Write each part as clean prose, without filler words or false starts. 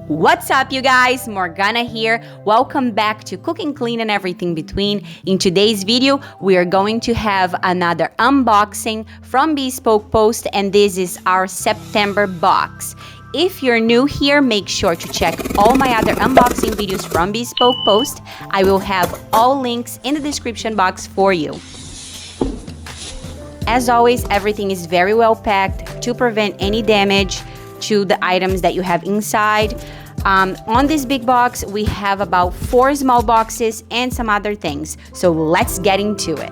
What's up, you guys? Morgana here. Welcome back to Cooking Clean and Everything Between. In today's video, we are going to have another unboxing from Bespoke Post, and this is our September box. If you're new here, make sure to check all my other unboxing videos from Bespoke Post. I will have all links in the description box for you. As always, everything is very well packed to prevent any damage to the items that you have inside. On this big box, we have about 4 small boxes and some other things. So let's get into it.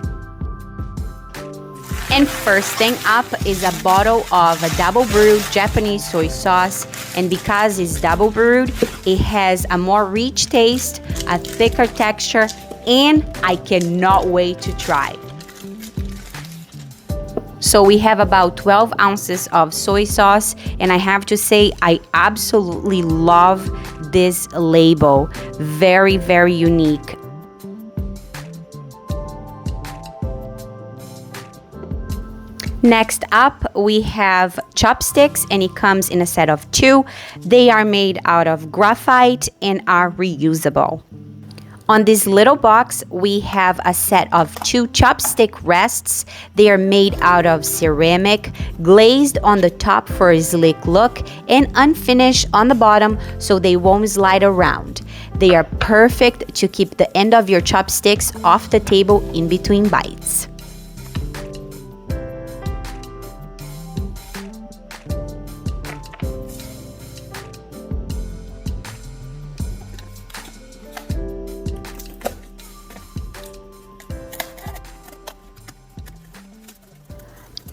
And first thing up is a bottle of a double brewed Japanese soy sauce. And because it's double brewed, it has a more rich taste, a thicker texture, and I cannot wait to try. So we have about 12 ounces of soy sauce, and I have to say I absolutely love this label. Very, very unique. Next up, we have chopsticks, and it comes in a set of 2. They are made out of graphite and are reusable. On this little box, we have a set of 2 chopstick rests. They are made out of ceramic, glazed on the top for a sleek look, and unfinished on the bottom so they won't slide around. They are perfect to keep the end of your chopsticks off the table in between bites.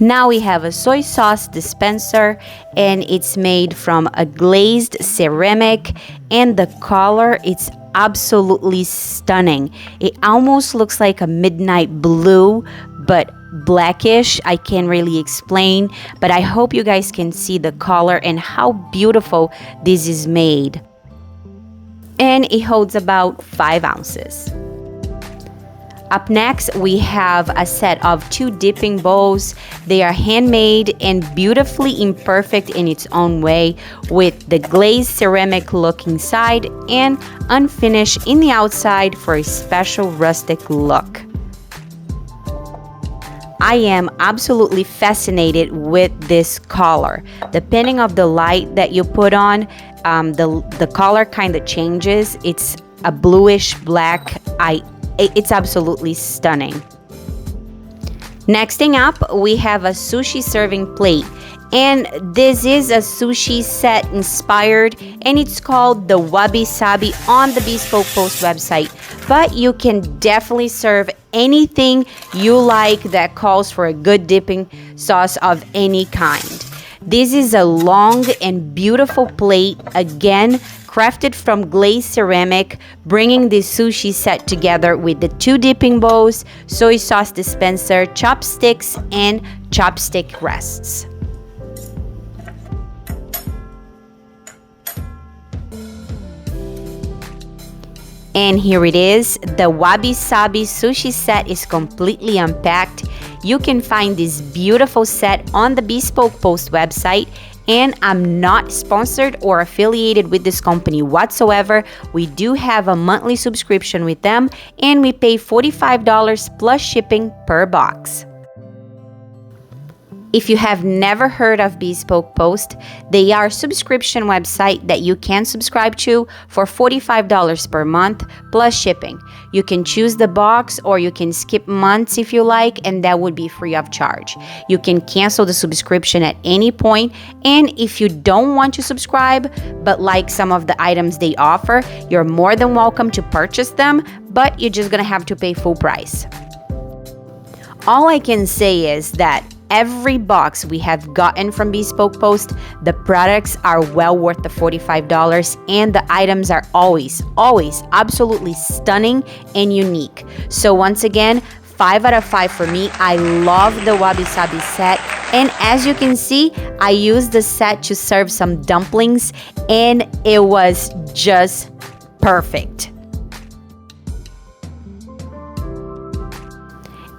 Now we have a soy sauce dispenser, and it's made from a glazed ceramic, and the color, it's absolutely stunning. It almost looks like a midnight blue, but blackish. I can't really explain, but I hope you guys can see the color and how beautiful this is made. And it holds about 5 ounces. Up next, we have a set of 2 dipping bowls. They are handmade and beautifully imperfect in its own way, with the glazed ceramic look inside and unfinished in the outside for a special rustic look. I am absolutely fascinated with this color. Depending on the light that you put on, the color kind of changes. It's a bluish black. It's absolutely stunning. Next thing up, we have a sushi serving plate. And this is a sushi set inspired, and it's called the Wabi Sabi on the Bespoke Post website. But you can definitely serve anything you like that calls for a good dipping sauce of any kind. This is a long and beautiful plate, again, crafted from glazed ceramic, bringing the sushi set together with the 2 dipping bowls, soy sauce dispenser, chopsticks, and chopstick rests. And here it is. The Wabi Sabi sushi set is completely unpacked. You can find this beautiful set on the Bespoke Post website. And I'm not sponsored or affiliated with this company whatsoever. We do have a monthly subscription with them, and we pay $45 plus shipping per box. If you have never heard of Bespoke Post, they are a subscription website that you can subscribe to for $45 per month plus shipping. You can choose the box, or you can skip months if you like, and that would be free of charge. You can cancel the subscription at any point, and if you don't want to subscribe but like some of the items they offer, you're more than welcome to purchase them, but you're just gonna have to pay full price. All I can say is that every box we have gotten from Bespoke Post, the products are well worth the $45, and the items are always absolutely stunning and unique. So once again, 5 out of 5 for me. I love the Wabi Sabi set, and as you can see, I used the set to serve some dumplings, and it was just perfect.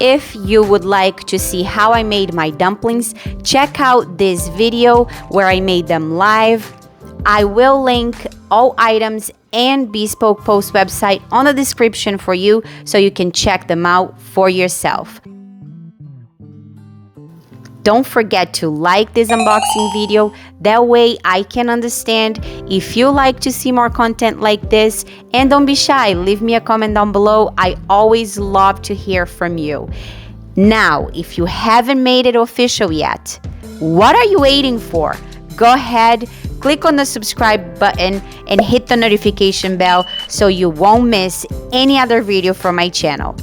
If you would like to see how I made my dumplings, check out this video where I made them live. I will link all items and Bespoke Post website on the description for you so you can check them out for yourself. Don't forget to like this unboxing video. That way I can understand if you like to see more content like this. And don't be shy, leave me a comment down below. I always love to hear from you. Now, if you haven't made it official yet, what are you waiting for? Go ahead, click on the subscribe button and hit the notification bell so you won't miss any other video from my channel.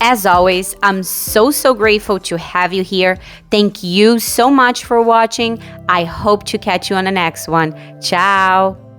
As always, I'm so grateful to have you here. Thank you so much for watching. I hope to catch you on the next one. Ciao!